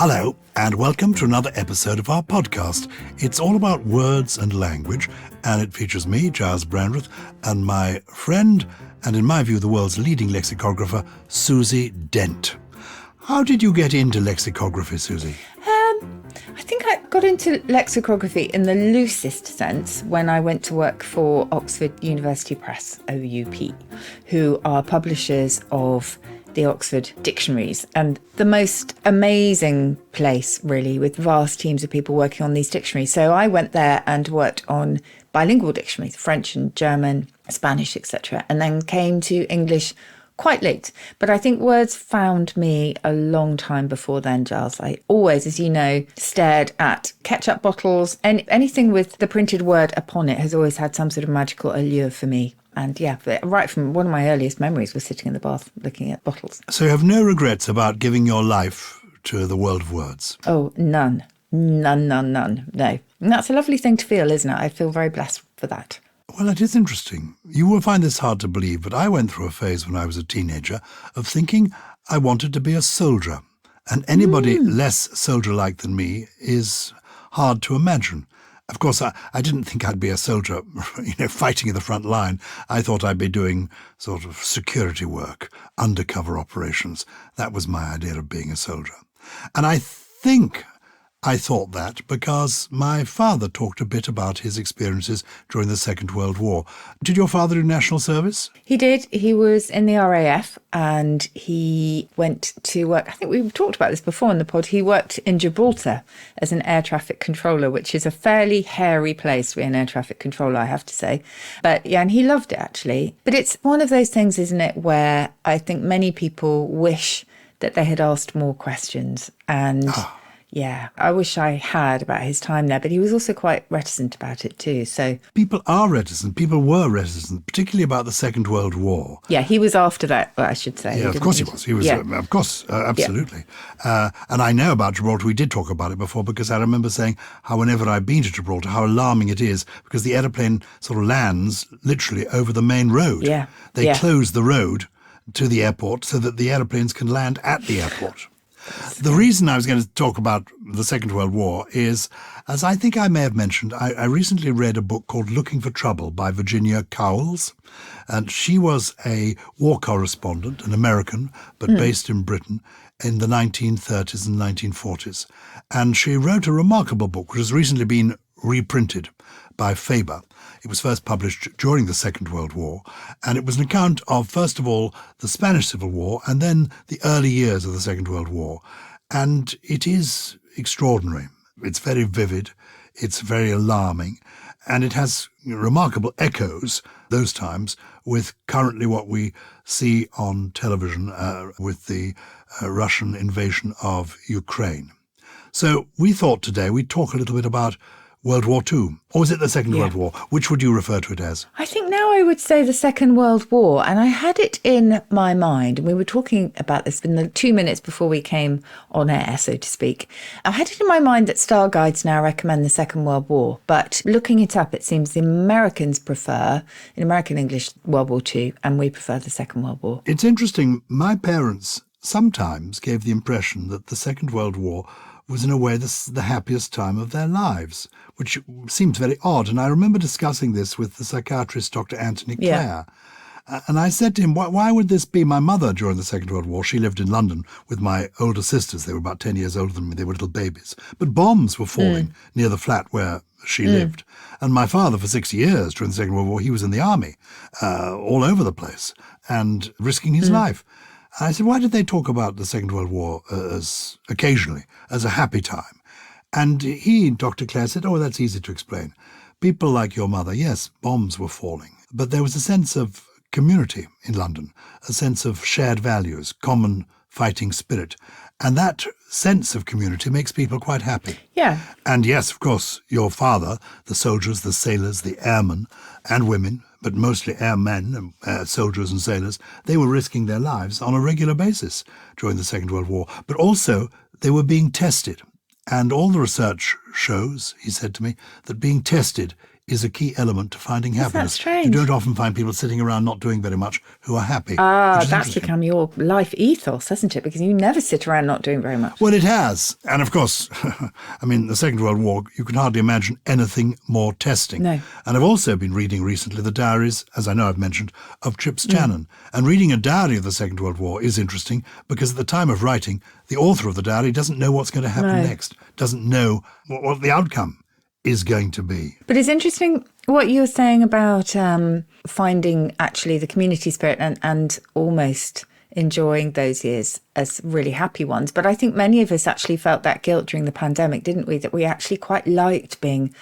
Hello, and welcome to another episode of our podcast. It's all about words and language, and it features me, Gyles Brandreth, and my friend, and in my view, the world's leading lexicographer, Susie Dent. How did you get into lexicography, Susie? I think I got into lexicography in the loosest sense when I went to work for Oxford University Press, OUP, who are publishers of the Oxford dictionaries, and the most amazing place, really, with vast teams of people working on these dictionaries. So I went there and worked on bilingual dictionaries, French and German, Spanish, etc., and then came to English quite late. But I think words found me a long time before then, Gyles. I always, as you know, stared at ketchup bottles, and anything with the printed word upon it has always had some sort of magical allure for me. And yeah, right from one of my earliest memories was sitting in the bath looking at bottles. So you have no regrets about giving your life to the world of words? Oh, none. None. No. And that's a lovely thing to feel, isn't it? I feel very blessed for that. Well, it is interesting. You will find this hard to believe, but I went through a phase when I was a teenager of thinking I wanted to be a soldier. And anybody less soldier-like than me is hard to imagine. Of course, I didn't think I'd be a soldier, fighting in the front line. I thought I'd be doing sort of security work, undercover operations. That was my idea of being a soldier. And I think I thought that because my father talked a bit about his experiences during the Second World War. Did your father do national service? He did. He was in the RAF and he went to work. I think we've talked about this before in the pod. He worked in Gibraltar as an air traffic controller, which is a fairly hairy place to be an air traffic controller, I have to say. But yeah, and he loved it actually. But it's one of those things, isn't it, where I think many people wish that they had asked more questions. And yeah, I wish I had about his time there, but he was also quite reticent about it too. So people are reticent. People were reticent, particularly about the Second World War. Yeah, he was after that, I should say. Yeah, of course he was. He was, of course, absolutely. Yeah. And I know about Gibraltar. We did talk about it before because I remember saying how whenever I've been to Gibraltar, how alarming it is because the aeroplane sort of lands literally over the main road. Yeah. They close the road to the airport so that the aeroplanes can land at the airport. The reason I was going to talk about the Second World War is, as I think I may have mentioned, I recently read a book called Looking for Trouble by Virginia Cowles, and she was a war correspondent, an American, but based in Britain in the 1930s and 1940s. And she wrote a remarkable book, which has recently been reprinted by Faber. It was first published during the Second World War, and it was an account of, first of all, the Spanish Civil War and then the early years of the Second World War. And it is extraordinary. It's very vivid, it's very alarming, and it has remarkable echoes, those times, with currently what we see on television with the Russian invasion of Ukraine. So we thought today we'd talk a little bit about World War II, or was it the Second World War? Which would you refer to it as? I think now I would say the Second World War, and I had it in my mind, and we were talking about this in the 2 minutes before we came on air, so to speak. I had it in my mind that style guides now recommend the Second World War, but looking it up, it seems the Americans prefer, in American English, World War II, and we prefer the Second World War. It's interesting, my parents sometimes gave the impression that the Second World War was in a way the happiest time of their lives, which seems very odd. And I remember discussing this with the psychiatrist, Dr. Anthony Clare. And I said to him, why would this be? My mother, during the Second World War, she lived in London with my older sisters. They were about 10 years older than me. They were little babies. But bombs were falling near the flat where she lived. And my father, for 6 years during the Second World War, he was in the army all over the place and risking his life. I said, why did they talk about the Second World War occasionally as a happy time? And he, Dr. Clare, said, that's easy to explain. People like your mother, yes, bombs were falling, but there was a sense of community in London, a sense of shared values, common fighting spirit. And that sense of community makes people quite happy. Yeah. And yes, of course, your father, the soldiers, the sailors, the airmen and women, but mostly airmen, soldiers and sailors, they were risking their lives on a regular basis during the Second World War. But also, they were being tested. And all the research shows, he said to me, that being tested is a key element to finding happiness. strange? You don't often find people sitting around not doing very much who are happy. Ah, that's become your life ethos, hasn't it? Because you never sit around not doing very much. Well, it has. And of course, I mean, the Second World War, you can hardly imagine anything more testing. No. And I've also been reading recently the diaries, as I know I've mentioned, of Chips Channon. And reading a diary of the Second World War is interesting because at the time of writing, the author of the diary doesn't know what's going to happen next, doesn't know what the outcome is going to be. But it's interesting what you were saying about finding actually the community spirit and almost enjoying those years as really happy ones. But I think many of us actually felt that guilt during the pandemic, didn't we? That we actually quite liked being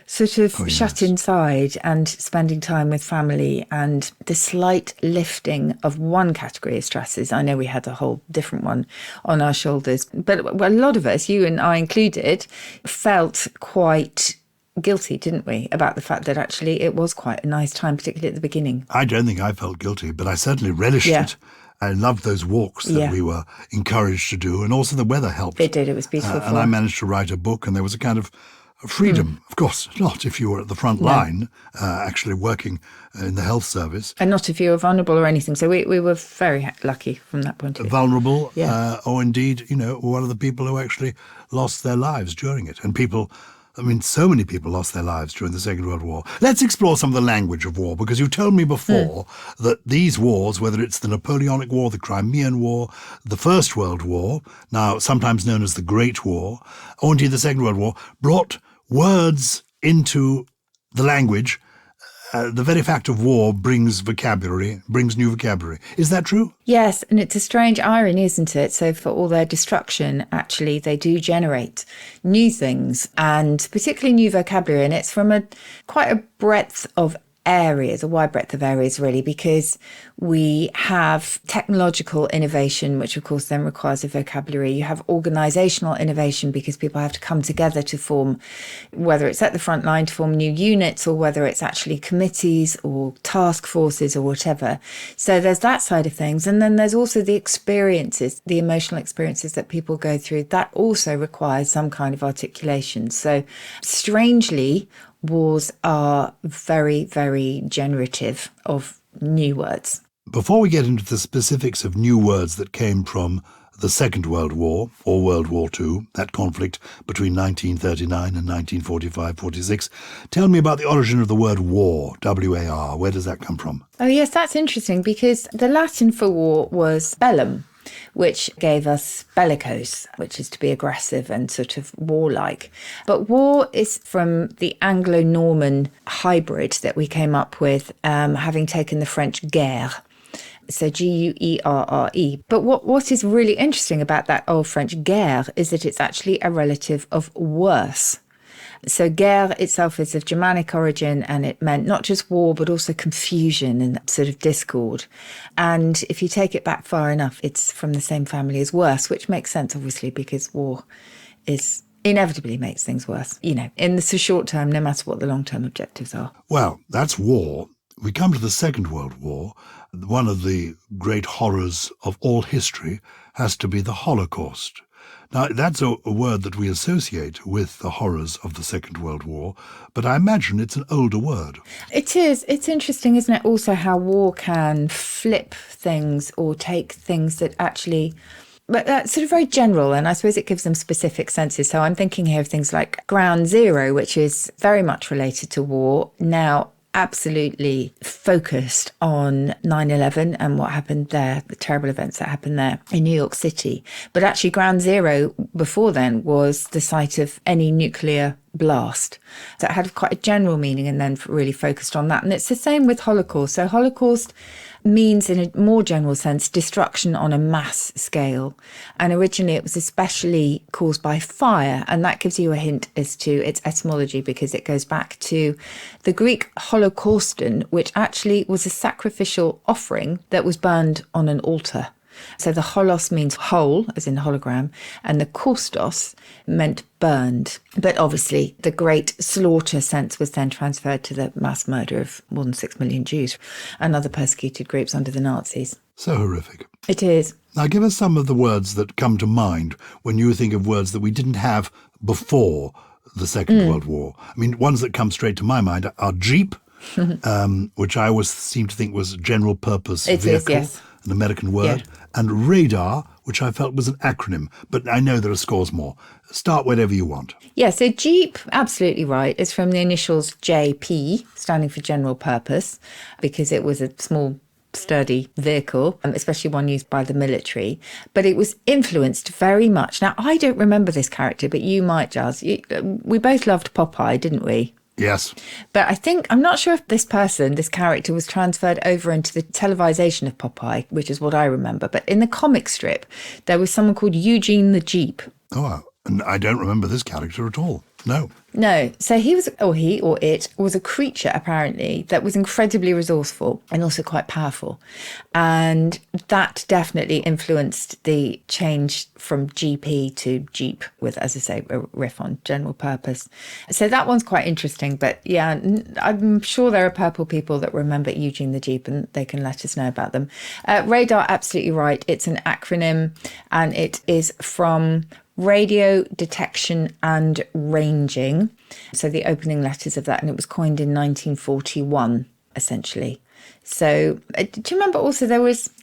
sort of shut inside and spending time with family, and the slight lifting of one category of stresses. I know we had a whole different one on our shoulders, but a lot of us, you and I included, felt quite guilty, didn't we, about the fact that actually it was quite a nice time, particularly at the beginning. I don't think I felt guilty, but I certainly relished it. I loved those walks that we were encouraged to do, and also the weather helped. It did, it was beautiful. And I managed to write a book, and there was a kind of freedom. Of course, not if you were at the front line, actually working in the health service. And not if you were vulnerable or anything. So we were very lucky from that point of view. Vulnerable, or indeed, one of the people who actually lost their lives during it. And people, I mean, so many people lost their lives during the Second World War. Let's explore some of the language of war, because you told me before that these wars, whether it's the Napoleonic War, the Crimean War, the First World War, now sometimes known as the Great War, or indeed the Second World War, brought words into the language. The very fact of war brings vocabulary, brings new vocabulary. Is that true? Yes, and it's a strange irony, isn't it? So for all their destruction, actually, they do generate new things, and particularly new vocabulary. And it's from quite a breadth of areas, a wide breadth of areas, really, because we have technological innovation, which of course then requires a vocabulary. You have organizational innovation, because people have to come together to form, whether it's at the front line to form new units, or whether it's actually committees or task forces or whatever. So there's that side of things. And then there's also the experiences, the emotional experiences that people go through. That also requires some kind of articulation. So strangely, wars are very, very generative of new words. Before we get into the specifics of new words that came from the Second World War, or World War II, that conflict between 1939 and 1945-46, tell me about the origin of the word war, W-A-R. Where does that come from? Oh, yes, that's interesting, because the Latin for war was bellum, which gave us bellicose, which is to be aggressive and sort of warlike. But war is from the Anglo-Norman hybrid that we came up with, having taken the French guerre. So G-U-E-R-R-E. But what is really interesting about that old French guerre is that it's actually a relative of worse. So guerre itself is of Germanic origin, and it meant not just war, but also confusion and sort of discord. And if you take it back far enough, it's from the same family as worse, which makes sense, obviously, because war is inevitably makes things worse, in the short term, no matter what the long-term objectives are. Well, that's war. We come to the Second World War. One of the great horrors of all history has to be the Holocaust. Now, that's a word that we associate with the horrors of the Second World War, but I imagine it's an older word. It is. It's interesting, isn't it, also how war can flip things or take things that actually... But that's sort of very general, and I suppose it gives them specific senses. So I'm thinking here of things like Ground Zero, which is very much related to war, now absolutely focused on 9/11 and what happened there, the terrible events that happened there in New York City. But actually Ground Zero before then was the site of any nuclear blast. So it had quite a general meaning and then really focused on that. And it's the same with Holocaust. So Holocaust means, in a more general sense, destruction on a mass scale. And originally it was especially caused by fire. And that gives you a hint as to its etymology, because it goes back to the Greek holocauston, which actually was a sacrificial offering that was burned on an altar. So the holos means whole, as in hologram, and the kaustos meant burned. But obviously the great slaughter sense was then transferred to the mass murder of more than 6 million Jews and other persecuted groups under the Nazis. So horrific. It is. Now give us some of the words that come to mind when you think of words that we didn't have before the Second World War. I mean, ones that come straight to my mind are Jeep, which I always seem to think was general purpose It is, vehicle, yes. an American word, and radar, which I felt was an acronym, but I know there are scores more. Start whatever you want. Yeah, so Jeep, absolutely right. It's from the initials JP, standing for general purpose, because it was a small, sturdy vehicle, especially one used by the military. But it was influenced very much. Now, I don't remember this character, but you might, Gyles. We both loved Popeye, didn't we? Yes. But I'm not sure if this character was transferred over into the televisation of Popeye, which is what I remember. But in the comic strip, there was someone called Eugene the Jeep. Oh, and I don't remember this character at all. No. No. So he or it was a creature, apparently, that was incredibly resourceful and also quite powerful. And that definitely influenced the change from GP to Jeep with, as I say, a riff on general purpose. So that one's quite interesting. But yeah, I'm sure there are purple people that remember Eugene the Jeep and they can let us know about them. Radar, absolutely right. It's an acronym and it is from radio detection and ranging. So the opening letters of that, and it was coined in 1941, essentially. So do you remember also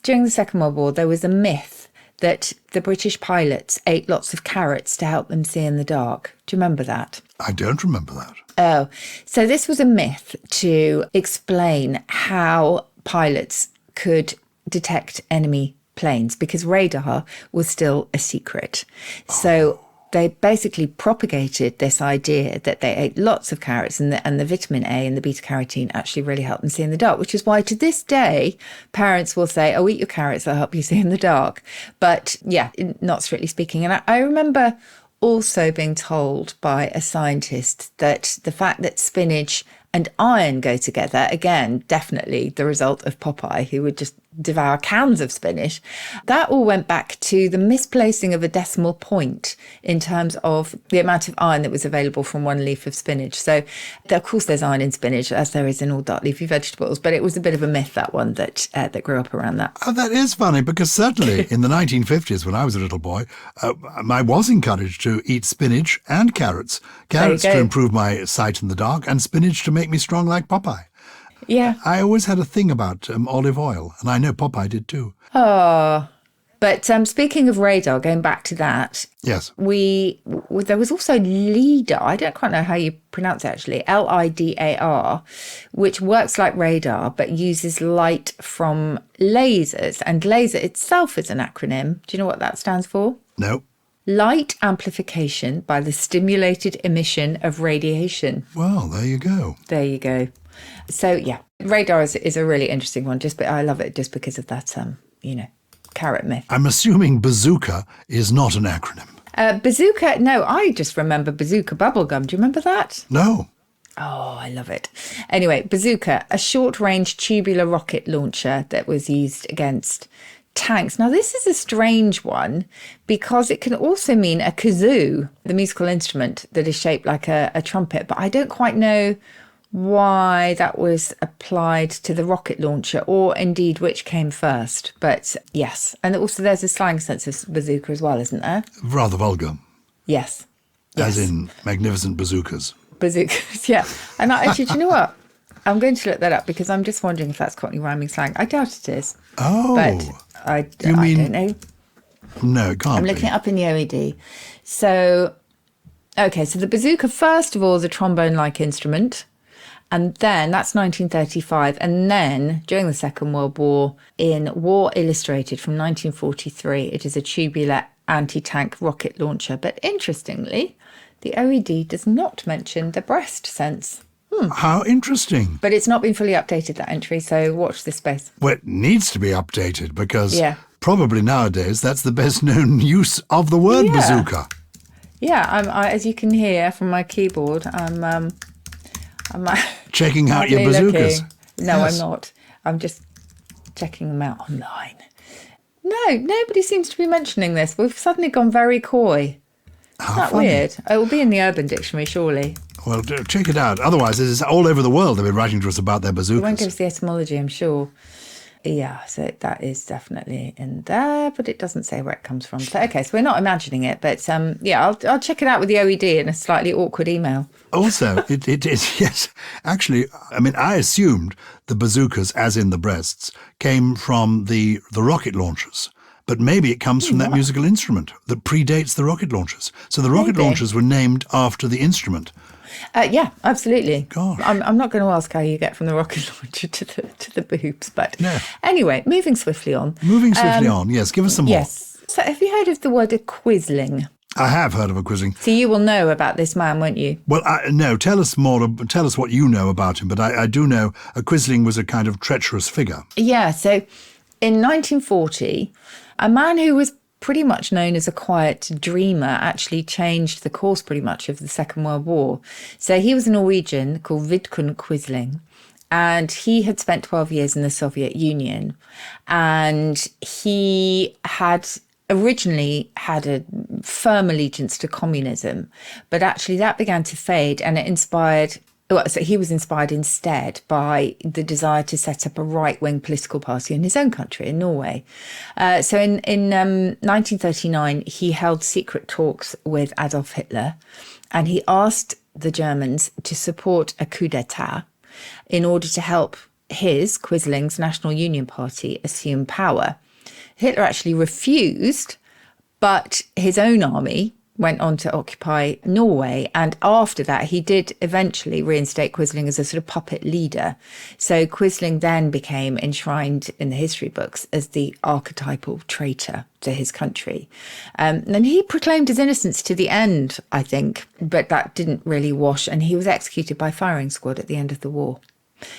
during the Second World War, there was a myth that the British pilots ate lots of carrots to help them see in the dark? Do you remember that? I don't remember that. Oh, so this was a myth to explain how pilots could detect enemy planes, because radar was still a secret. So they basically propagated this idea that they ate lots of carrots and the vitamin A and the beta carotene actually really help them see in the dark, which is why to this day parents will say, oh, eat your carrots, they'll help you see in the dark. But yeah, not strictly speaking. And I remember also being told by a scientist that the fact that spinach and iron go together, again, definitely the result of Popeye, who would just devour cans of spinach. That all went back to the misplacing of a decimal point in terms of the amount of iron that was available from one leaf of spinach. So, of course, there's iron in spinach, as there is in all dark leafy vegetables, but it was a bit of a myth, that one, that grew up around that. Oh, that is funny, because certainly in the 1950s, when I was a little boy, I was encouraged to eat spinach and carrots. Carrots to improve my sight in the dark, and spinach to make me strong like Popeye. Yeah. I always had a thing about olive oil, and I know Popeye did too. Oh, but speaking of radar, going back to that, yes, there was also LIDAR. I don't quite know how you pronounce it actually. LIDAR, which works like radar but uses light from lasers. And laser itself is an acronym. Do you know what that stands for? No. Light amplification by the stimulated emission of radiation. Well, there you go. There you go. So, yeah, radar is a really interesting one. I love it just because of that, carrot myth. I'm assuming bazooka is not an acronym. Bazooka, no, I just remember bazooka bubblegum. Do you remember that? No. Oh, I love it. Anyway, bazooka, a short-range tubular rocket launcher that was used against tanks. Now, this is a strange one because it can also mean a kazoo, the musical instrument that is shaped like a trumpet, but I don't quite know why that was applied to the rocket launcher, or indeed which came first. But yes, and also there's a slang sense of bazooka as well, isn't there? Rather vulgar. Yes. As in magnificent bazookas. Bazookas, yeah. And actually, do you know what? I'm going to look that up because I'm just wondering if that's Cockney rhyming slang. I doubt it is. Oh. But I don't know. No, it can't I'm looking it up in the OED. So, okay, so the bazooka, first of all, is a trombone-like instrument. And then that's 1935. And then during the Second World War, in War Illustrated from 1943, it is a tubular anti-tank rocket launcher. But interestingly, the OED does not mention the breast sense. How interesting. But it's not been fully updated, that entry, so watch this space. Well, it needs to be updated because probably nowadays that's the best known use of the word bazooka. Yeah, as you can hear from my keyboard, I'm checking out your bazookas. No, yes. I'm not. I'm just checking them out online. No, nobody seems to be mentioning this. We've suddenly gone very coy. Isn't that weird? It will be in the Urban Dictionary, surely. Well, check it out. Otherwise, it's all over the world. They've been writing to us about their bazookas. It won't give us the etymology, I'm sure. Yeah, so that is definitely in there, but it doesn't say where it comes from. So, okay, so we're not imagining it, but yeah, I'll check it out with the OED in a slightly awkward email. Also, it is, yes, actually, I mean, I assumed the bazookas, as in the breasts, came from the rocket launchers. But maybe it comes from that musical instrument that predates the rocket launchers. So the rocket launchers were named after the instrument. Yeah, absolutely. Gosh. I'm not going to ask how you get from the rocket launcher to the boobs, but No. Anyway, moving swiftly on. Yes, give us some more. Yes. So have you heard of the word a quisling? I have heard of a quizzing. So you will know about this man, won't you? Well, no, tell us more, tell us what you know about him, but I do know a quisling was a kind of treacherous figure. Yeah, so in 1940, a man who was pretty much known as a quiet dreamer actually changed the course pretty much of the Second World War. So he was a Norwegian called Vidkun Quisling, and he had spent 12 years in the Soviet Union, and he had originally had a firm allegiance to communism, but actually that began to fade, and it inspired... Well, so he was inspired instead by the desire to set up a right-wing political party in his own country, in Norway. So in 1939, he held secret talks with Adolf Hitler, and he asked the Germans to support a coup d'etat in order to help his, Quisling's, National Union Party assume power. Hitler actually refused, but his own army went on to occupy Norway. And after that, he did eventually reinstate Quisling as a sort of puppet leader. So Quisling then became enshrined in the history books as the archetypal traitor to his country. And he proclaimed his innocence to the end, I think, but that didn't really wash. And he was executed by firing squad at the end of the war.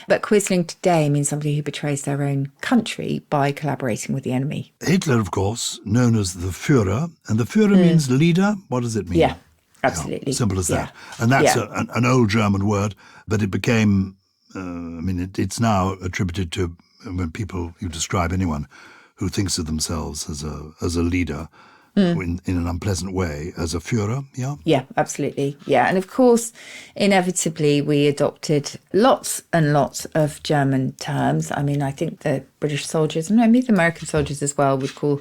But Quisling today means somebody who betrays their own country by collaborating with the enemy. Hitler, of course, known as the Führer, and the Führer means leader. What does it mean? Yeah, absolutely. Yeah, simple as that. And that's an old German word, but it became, it's now attributed to, when you describe anyone who thinks of themselves as a leader, in an unpleasant way, as a Führer, yeah? Yeah, absolutely. Yeah, and of course, inevitably, we adopted lots and lots of German terms. I mean, I think the British soldiers, and maybe the American soldiers as well, would call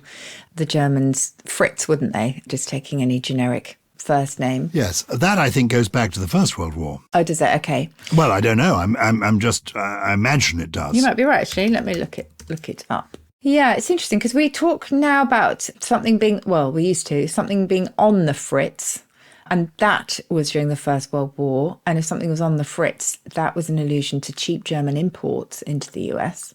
the Germans Fritz, wouldn't they? Just taking any generic first name. Yes, that I think goes back to the First World War. Oh, does it? Okay. Well, I don't know. I imagine it does. You might be right, actually. Let me look it up. Yeah, it's interesting because we talk now about something being, well, we used to, something being on the fritz, and that was during the First World War. And if something was on the fritz, that was an allusion to cheap German imports into the US.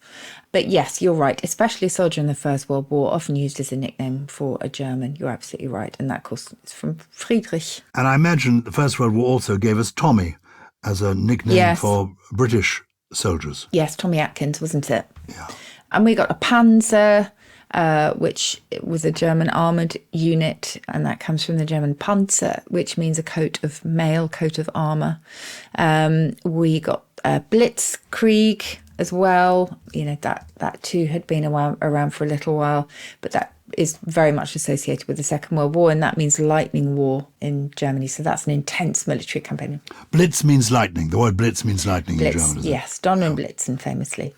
But yes, you're right, especially a soldier in the First World War, often used as a nickname for a German. You're absolutely right. And that, of course, is from Friedrich. And I imagine the First World War also gave us Tommy as a nickname for British soldiers. Yes, Tommy Atkins, wasn't it? Yeah. And we got a Panzer, which was a German armoured unit, and that comes from the German Panzer, which means a mail coat of armour. We got Blitzkrieg as well. You know, that too had been around for a little while, but that is very much associated with the Second World War, and that means lightning war in Germany. So that's an intense military campaign. Blitz means lightning. The word blitz means lightning in German. Yes, Donnerblitzen famously.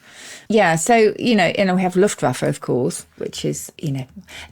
Yeah, so, we have Luftwaffe, of course, which is,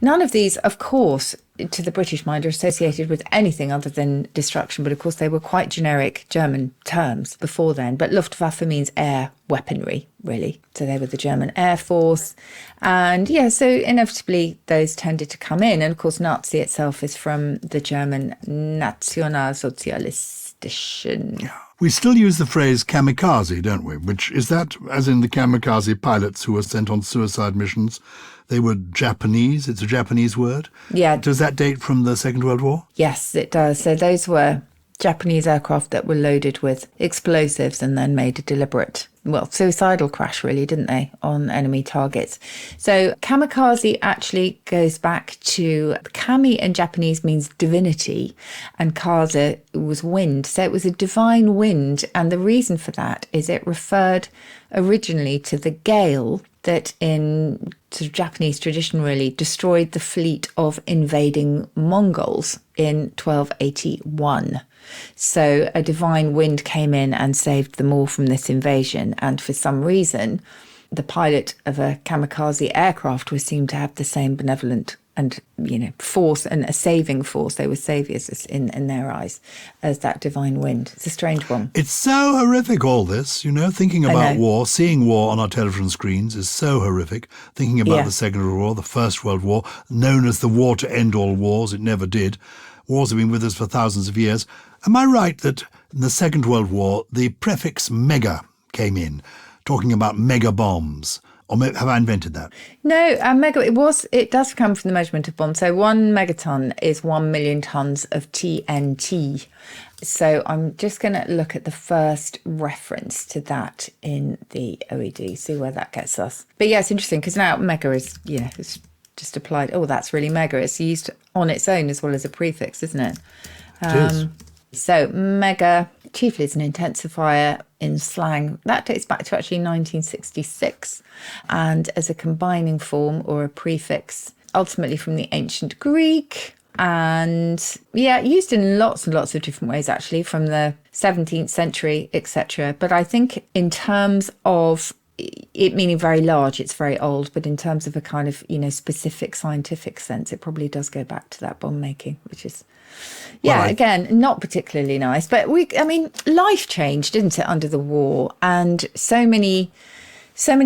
none of these, of course, to the British mind, are associated with anything other than destruction. But of course, they were quite generic German terms before then. But Luftwaffe means air weaponry, really. So they were the German Air Force. And yeah, so inevitably those tended to come in. And of course, Nazi itself is from the German Nationalsozialistischen. We still use the phrase kamikaze, don't we? Which is that, as in the kamikaze pilots who were sent on suicide missions. They were Japanese. It's a Japanese word. Yeah. Does that date from the Second World War? Yes, it does. So those were Japanese aircraft that were loaded with explosives and then made a deliberate, suicidal crash, really, didn't they, on enemy targets. So kamikaze actually goes back to, kami in Japanese means divinity, and kaze was wind. So it was a divine wind. And the reason for that is it referred originally to the gale that in sort of Japanese tradition really destroyed the fleet of invading Mongols in 1281. So a divine wind came in and saved them all from this invasion. And for some reason, the pilot of a kamikaze aircraft was seen to have the same benevolent and, force and a saving force. They were saviors in their eyes as that divine wind. It's a strange one. It's so horrific, all this, thinking about war, seeing war on our television screens is so horrific. Thinking about the Second World War, the First World War, known as the war to end all wars, it never did. Wars have been with us for thousands of years. Am I right that in the Second World War, the prefix mega came in, talking about mega bombs? Or have I invented that? No, mega. It does come from the measurement of bombs. So 1 megaton is 1 million tons of TNT. So I'm just going to look at the first reference to that in the OED, see where that gets us. But yeah, it's interesting because now mega is, it's just applied. Oh, that's really mega. It's used on its own as well as a prefix, isn't it? It is. So mega chiefly is an intensifier in slang. That dates back to actually 1966. And as a combining form or a prefix, ultimately from the ancient Greek. And used in lots and lots of different ways, actually, from the 17th century, etc. But I think in terms of it meaning very large, it's very old. But in terms of a kind of, specific scientific sense, it probably does go back to that bomb making, which is... again, not particularly nice. But life changed, didn't it, under the war? And so many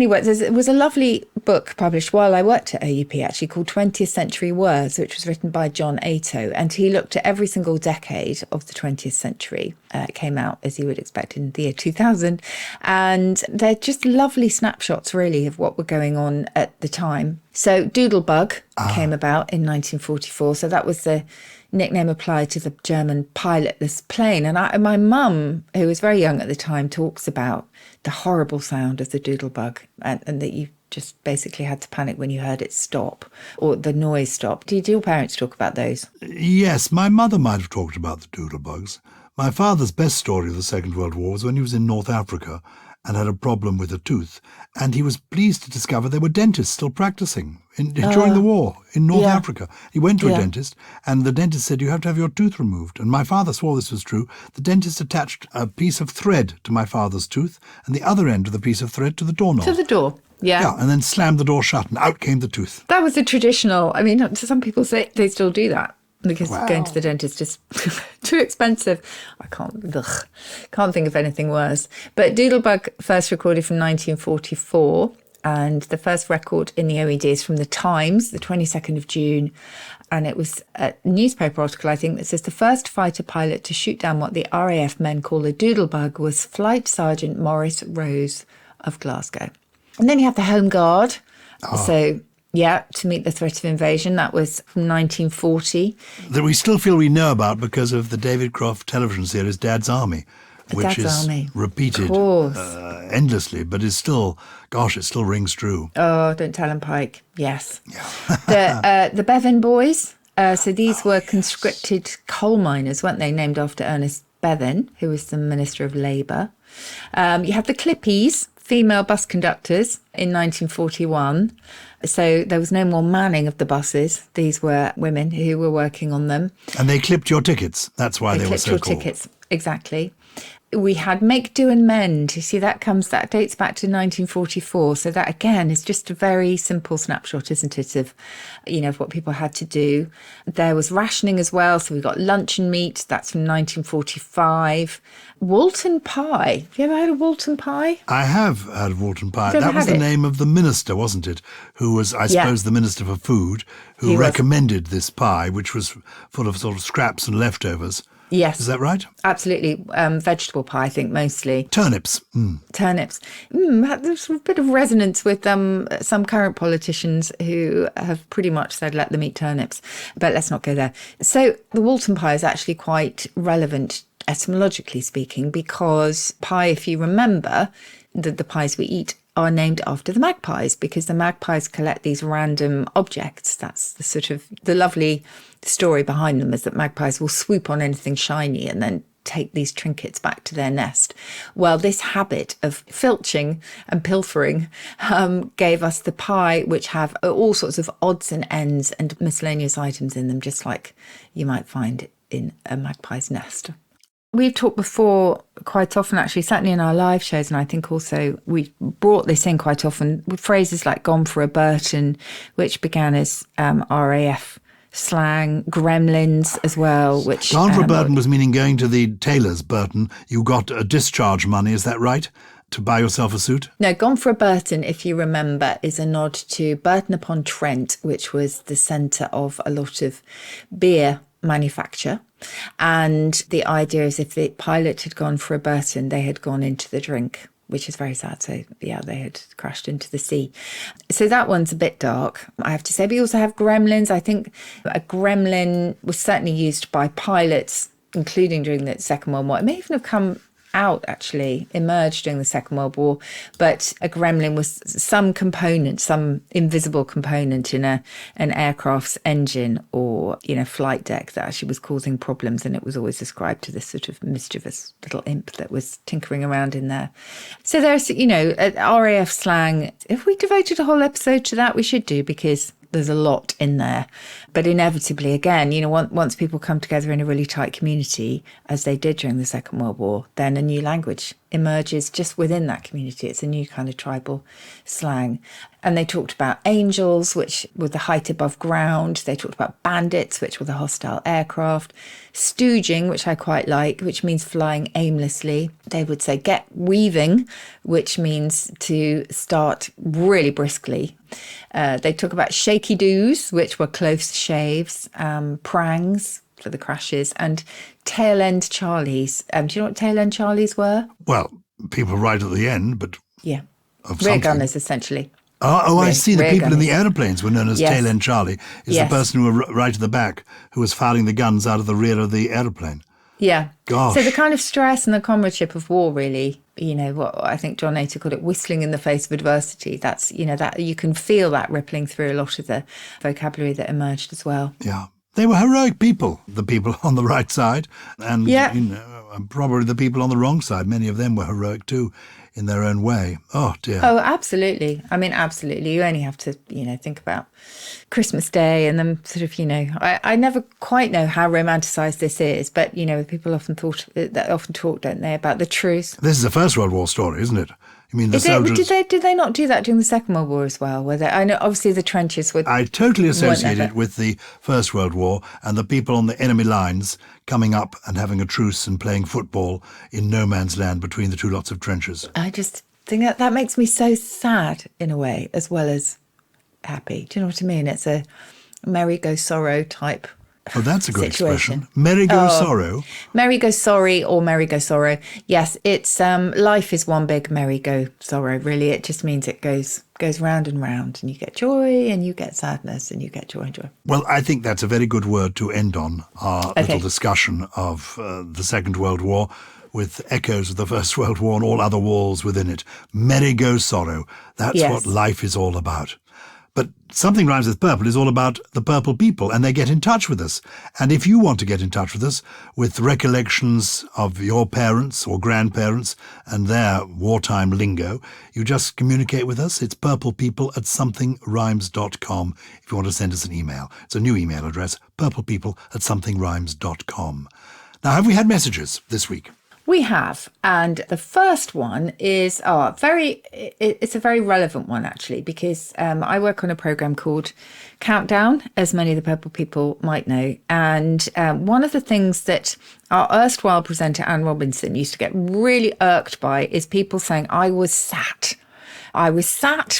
words. There was a lovely book published while I worked at OUP, actually, called 20th Century Words, which was written by John Ato. And he looked at every single decade of the 20th century. It came out, as you would expect, in the year 2000. And they're just lovely snapshots, really, of what were going on at the time. So Doodlebug came about in 1944. So that was the nickname applied to the German pilotless plane. And my mum, who was very young at the time, talks about the horrible sound of the doodlebug and that you just basically had to panic when you heard it stop or the noise stop. Did your parents talk about those? Yes, my mother might have talked about the doodlebugs. My father's best story of the Second World War was when he was in North Africa and had a problem with a tooth. And he was pleased to discover there were dentists still practicing during the war in North Africa. He went to a dentist and the dentist said, you have to have your tooth removed. And my father swore this was true. The dentist attached a piece of thread to my father's tooth and the other end of the piece of thread to the doorknob. To the door. Yeah, and then slammed the door shut and out came the tooth. That was a traditional, some people say they still do that. Because going to the dentist is too expensive. I can't think of anything worse. But Doodlebug first recorded from 1944, and the first record in the OED is from the Times, the 22nd of June. And it was a newspaper article, I think, that says the first fighter pilot to shoot down what the RAF men call a Doodlebug was Flight Sergeant Maurice Rose of Glasgow. And then you have the Home Guard. So... to meet the threat of invasion. That was from 1940. That we still feel we know about because of the David Croft television series Dad's Army, which is repeated endlessly, but is still, it still rings true. Oh, don't tell him, Pike. Yes. Yeah. The Bevan boys. So these were conscripted coal miners, weren't they? Named after Ernest Bevan, who was the Minister of Labour. You have the Clippies, female bus conductors in 1941. So there was no more manning of the buses. These were women who were working on them. And they clipped your tickets. That's why they were so cool. Clipped your tickets, exactly. We had Make, Do and Mend. You see, that dates back to 1944. So that, again, is just a very simple snapshot, isn't it, of what people had to do. There was rationing as well. So we got luncheon meat. That's from 1945. Walton pie. Have you ever had a Walton pie? I have had Walton pie. That was the name of the minister, wasn't it? Who was, I suppose, the Minister for Food, who recommended this pie, which was full of sort of scraps and leftovers. Yes. Is that right? Absolutely. Vegetable pie, I think, mostly. Turnips. Turnips. There's a bit of resonance with some current politicians who have pretty much said, let them eat turnips. But let's not go there. So the Walton pie is actually quite relevant, etymologically speaking, because pie, if you remember, the pies we eat are named after the magpies, because the magpies collect these random objects. That's the sort of the lovely story behind them, is that magpies will swoop on anything shiny and then take these trinkets back to their nest. Well, this habit of filching and pilfering gave us the pie, which have all sorts of odds and ends and miscellaneous items in them, just like you might find in a magpie's nest. We've talked before quite often, actually, certainly in our live shows, and I think also we brought this in quite often with phrases like "gone for a Burton," which began as RAF slang, gremlins as well, which... Gone for a Burton was meaning going to the tailor's Burton. You got a discharge money, is that right? To buy yourself a suit? No, Gone for a Burton, if you remember, is a nod to Burton-upon-Trent, which was the centre of a lot of beer manufacture. And the idea is if the pilot had gone for a Burton, they had gone into the drink, which is very sad. So, yeah, they had crashed into the sea. So that one's a bit dark, I have to say. But you also have gremlins. I think a gremlin was certainly used by pilots, including during the Second World War. It may even have come out, actually, emerged during the Second World War. But a gremlin was some component, some invisible component in an aircraft's engine or, flight deck that actually was causing problems. And it was always ascribed to this sort of mischievous little imp that was tinkering around in there. So there's, RAF slang. If we devoted a whole episode to that, we should do, because there's a lot in there. But inevitably, again, once people come together in a really tight community, as they did during the Second World War, then a new language emerges just within that community. It's a new kind of tribal slang. And they talked about angels, which were the height above ground. They talked about bandits, which were the hostile aircraft. Stooging, which I quite like, which means flying aimlessly. They would say get weaving, which means to start really briskly. They talk about shaky doos, which were close shaves, prangs for the crashes, and tail end Charlies. Do you know what tail end Charlies were? Well, people right at the end, but yeah, of rear something. gunners, essentially. I see. The people gunners. in the aeroplanes were known as Yes. tail end Charlie. Is Yes. the person who were right at the back who was firing the guns out of the rear of the aeroplane. Yeah. Gosh. So the kind of stress and the comradeship of war, really, what I think John Nater called it, whistling in the face of adversity. That's, that you can feel that rippling through a lot of the vocabulary that emerged as well. Yeah. They were heroic people, the people on the right side, and probably the people on the wrong side. Many of them were heroic too, in their own way. Oh, dear. Oh, absolutely. I mean, absolutely. You only have to, think about Christmas Day and then sort of, I never quite know how romanticised this is, but, people often talk, don't they, about the truth. This is a First World War story, isn't it? You mean the soldiers... Did they not do that during the Second World War as well? I know, obviously, the trenches were... I totally associate it with the First World War and the people on the enemy lines coming up and having a truce and playing football in no man's land between the two lots of trenches. I just think that makes me so sad, in a way, as well as happy. Do you know what I mean? It's a merry go sorrow type. Oh, that's a good situation. expression. Merry go sorrow. Merry go sorry or merry go sorrow. Yes, it's life is one big merry go sorrow, really. It just means it goes round and round, and you get joy and you get sadness and you get joy and joy. Well, I think that's a very good word to end on our little discussion of the Second World War, with echoes of the First World War and all other wars within it. Merry go sorrow. That's what life is all about. But Something Rhymes with Purple is all about the purple people, and they get in touch with us. And if you want to get in touch with us with recollections of your parents or grandparents and their wartime lingo, you just communicate with us. It's purplepeople@somethingrhymes.com if you want to send us an email. It's a new email address, purplepeople@somethingrhymes.com. Now, have we had messages this week? We have, and the first one is it's a very relevant one, actually, because I work on a programme called Countdown, as many of the Purple people might know, and one of the things that our erstwhile presenter Anne Robinson used to get really irked by is people saying, I was sat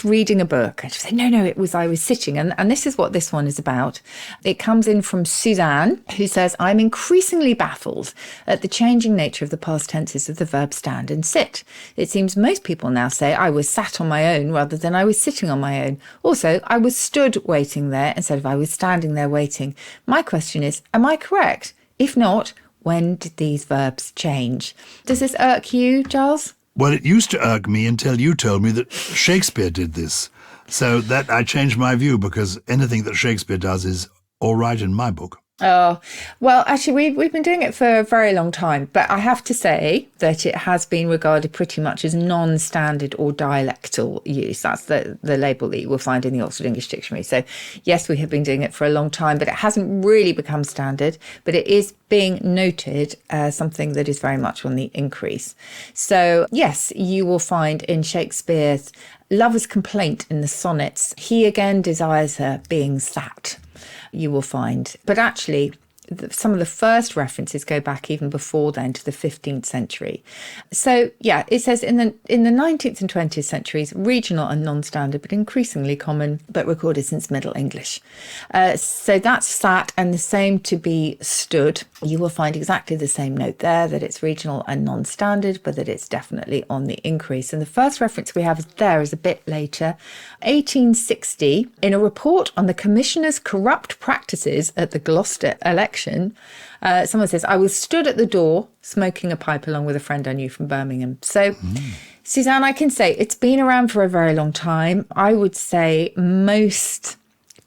reading a book. And she'd say, no, I was sitting. And this is what this one is about. It comes in from Suzanne, who says, I'm increasingly baffled at the changing nature of the past tenses of the verb stand and sit. It seems most people now say I was sat on my own rather than I was sitting on my own. Also, I was stood waiting there instead of I was standing there waiting. My question is, am I correct? If not, when did these verbs change? Does this irk you, Gyles? Well, it used to irk me until you told me that Shakespeare did this. So that I changed my view, because anything that Shakespeare does is all right in my book. Oh, well, actually, we've been doing it for a very long time, but I have to say that it has been regarded pretty much as non-standard or dialectal use. That's the label that you will find in the Oxford English Dictionary. So, yes, we have been doing it for a long time, but it hasn't really become standard, but it is being noted as something that is very much on the increase. So, yes, you will find in Shakespeare's lover's complaint in the sonnets, he again desires her being sat. You will find. But actually, some of the first references go back even before then to the 15th century. So, yeah, it says in the 19th and 20th centuries, regional and non-standard, but increasingly common, but recorded since Middle English. So that's sat, and the same to be stood. You will find exactly the same note there, that it's regional and non-standard, but that it's definitely on the increase. And the first reference we have there is a bit later, 1860, in a report on the Commissioner's corrupt practices at the Gloucester election. Someone says, I was stood at the door smoking a pipe along with a friend I knew from Birmingham. So, Suzanne, I can say it's been around for a very long time. I would say most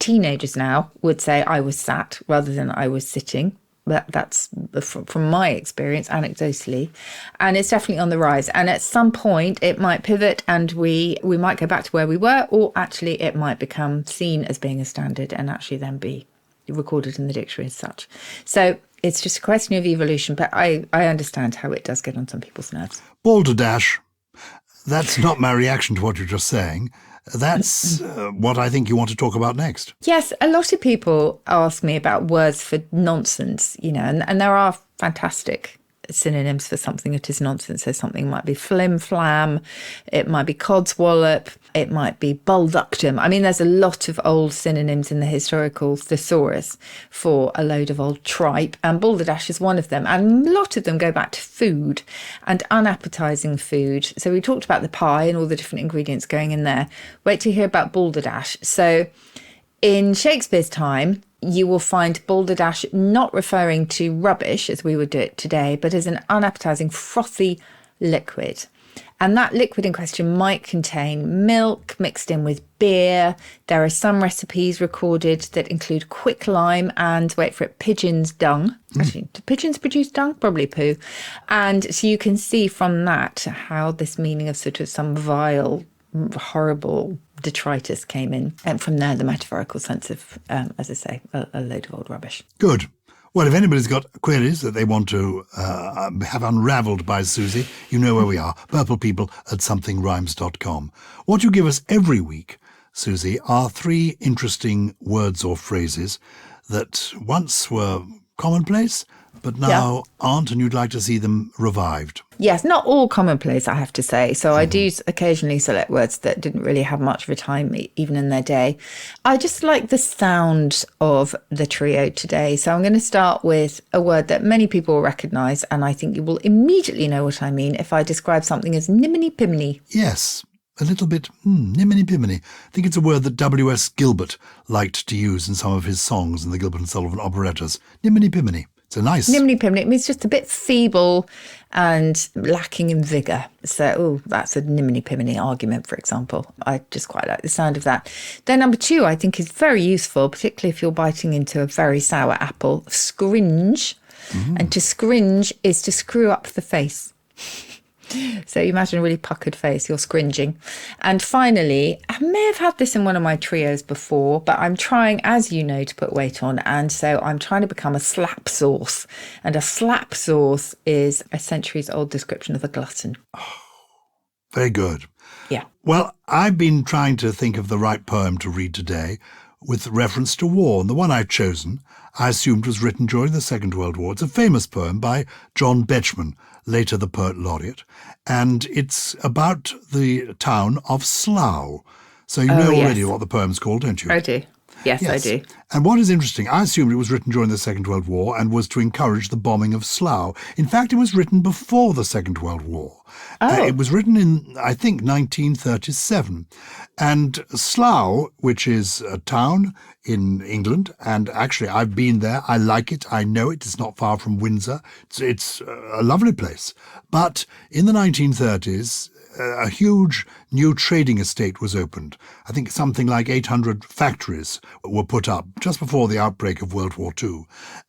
teenagers now would say I was sat rather than I was sitting. That's from my experience, anecdotally. And it's definitely on the rise. And at some point, it might pivot and we might go back to where we were, or actually it might become seen as being a standard and actually then be recorded in the dictionary as such. So it's just a question of evolution, but I understand how it does get on some people's nerves. Balderdash, that's not my reaction to what you're just saying. That's what I think you want to talk about next. Yes, a lot of people ask me about words for nonsense, and there are fantastic synonyms for something that is nonsense. So something might be flim flam, it might be codswallop, it might be bulductum. I mean, there's a lot of old synonyms in the historical thesaurus for a load of old tripe, and balderdash is one of them. And a lot of them go back to food and unappetizing food. So we talked about the pie and all the different ingredients going in there. Wait to hear about balderdash. So in Shakespeare's time, you will find balderdash not referring to rubbish, as we would do it today, but as an unappetizing, frothy liquid. And that liquid in question might contain milk mixed in with beer. There are some recipes recorded that include quicklime and, wait for it, pigeon's dung. Actually, do pigeons produce dung? Probably poo. And so you can see from that how this meaning of sort of some vile, horrible detritus came in. And from there, the metaphorical sense of, as I say, a load of old rubbish. Good. Well, if anybody's got queries that they want to have unravelled by Susie, you know where we are, purplepeople@somethingrhymes.com. What you give us every week, Susie, are 3 interesting words or phrases that once were commonplace, but now aren't, and you'd like to see them revived. Yes, not all commonplace, I have to say. So I do occasionally select words that didn't really have much of a time, even in their day. I just like the sound of the trio today. So I'm going to start with a word that many people will recognise, and I think you will immediately know what I mean if I describe something as niminy-piminy. Yes, a little bit niminy-piminy. I think it's a word that W.S. Gilbert liked to use in some of his songs in the Gilbert and Sullivan operettas. Niminy-piminy. It's a nice... Niminy-piminy. It means just a bit feeble and lacking in vigour. So, that's a niminy-piminy argument, for example. I just quite like the sound of that. Then number 2, I think, is very useful, particularly if you're biting into a very sour apple. Scringe. And to scringe is to screw up the face. So you imagine a really puckered face, you're scringing. And finally, I may have had this in one of my trios before, but I'm trying, as you know, to put weight on. And so I'm trying to become a slap sauce. And a slap sauce is a centuries-old description of a glutton. Oh, very good. Yeah. Well, I've been trying to think of the right poem to read today with reference to war. And the one I've chosen, I assumed was written during the Second World War. It's a famous poem by John Betjeman, later the poet laureate, and it's about the town of Slough. So you know already what the poem's called, don't you? I do. Yes, I do. And what is interesting, I assumed it was written during the Second World War and was to encourage the bombing of Slough. In fact, it was written before the Second World War. It was written in, I think, 1937. And Slough, which is a town in England, and actually I've been there, I like it, I know it, it's not far from Windsor. It's a lovely place. But in the 1930s, a huge new trading estate was opened. I think something like 800 factories were put up just before the outbreak of World War II.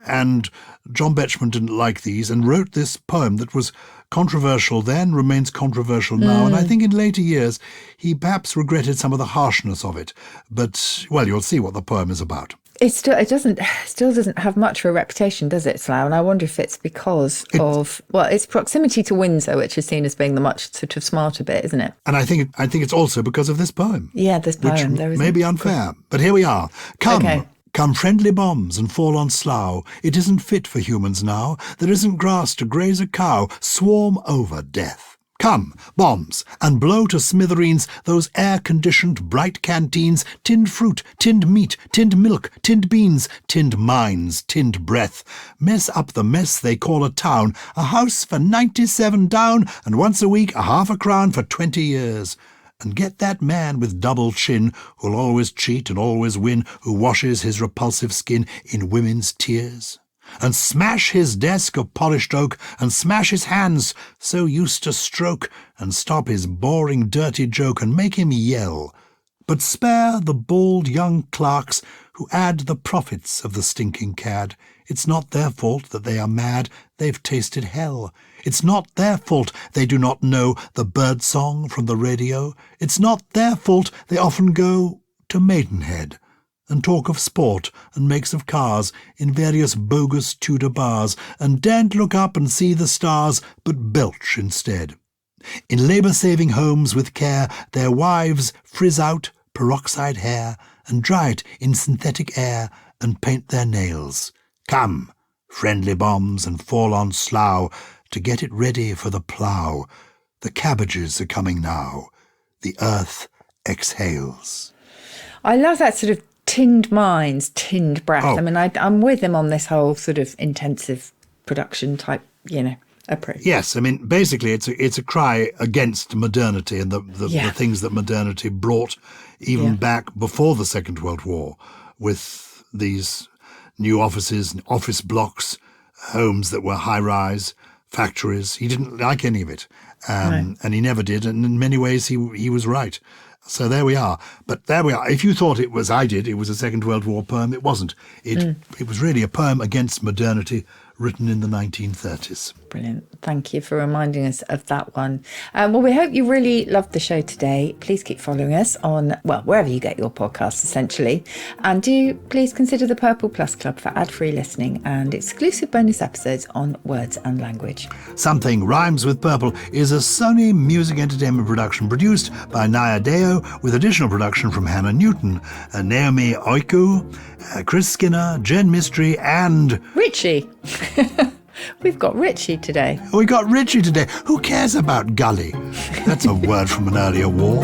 And John Betjeman didn't like these and wrote this poem that was controversial then, remains controversial now, and I think in later years he perhaps regretted some of the harshness of it. But, well, you'll see what the poem is about. It still doesn't have much of a reputation, does it, Slough? And I wonder if it's because of its proximity to Windsor, which is seen as being the much sort of smarter bit, isn't it? And I think it's also because of this poem. Yeah, this poem. Which may be unfair, but here we are. Come, friendly bombs, and fall on Slough. It isn't fit for humans now. There isn't grass to graze a cow. Swarm over death. Come, bombs, and blow to smithereens those air-conditioned bright canteens, tinned fruit, tinned meat, tinned milk, tinned beans, tinned mines, tinned breath. Mess up the mess they call a town, a house for 97 down, and once a week a half a crown for 20 years. And get that man with double chin, who'll always cheat and always win, who washes his repulsive skin in women's tears. And smash his desk of polished oak, and smash his hands so used to stroke, and stop his boring dirty joke, and make him yell. But spare the bald young clerks who add the profits of the stinking cad. It's not their fault that they are mad, they've tasted hell. It's not their fault they do not know the bird song from the radio. It's not their fault they often go to Maidenhead and talk of sport and makes of cars in various bogus Tudor bars, and daren't look up and see the stars, but belch instead. In labour-saving homes with care, their wives frizz out peroxide hair, and dry it in synthetic air, and paint their nails. Come, friendly bombs, and fall on Slough, to get it ready for the plough. The cabbages are coming now. The earth exhales. I love that sort of tinned minds, tinned breath. I mean, I'm with him on this whole sort of intensive production type, approach. Yes, I mean, basically it's a cry against modernity and the things that modernity brought even back before the Second World War, with these new offices, office blocks, homes that were high-rise, factories. He didn't like any of it, and he never did, and in many ways he was right. So there we are. But there we are. If you thought it was a Second World War poem, it wasn't. It was really a poem against modernity written in the 1930s. Brilliant. Thank you for reminding us of that one. Well, we hope you really loved the show today. Please keep following us on, wherever you get your podcasts, essentially. And do please consider the Purple Plus Club for ad-free listening and exclusive bonus episodes on words and language. Something Rhymes with Purple is a Sony Music Entertainment production produced by Naya Deo, with additional production from Hannah Newton, Naomi Oiku, Chris Skinner, Jen Mystery, and Richie. We've got Richie today. We got Richie today. Who cares about Gully? That's a word from an earlier war.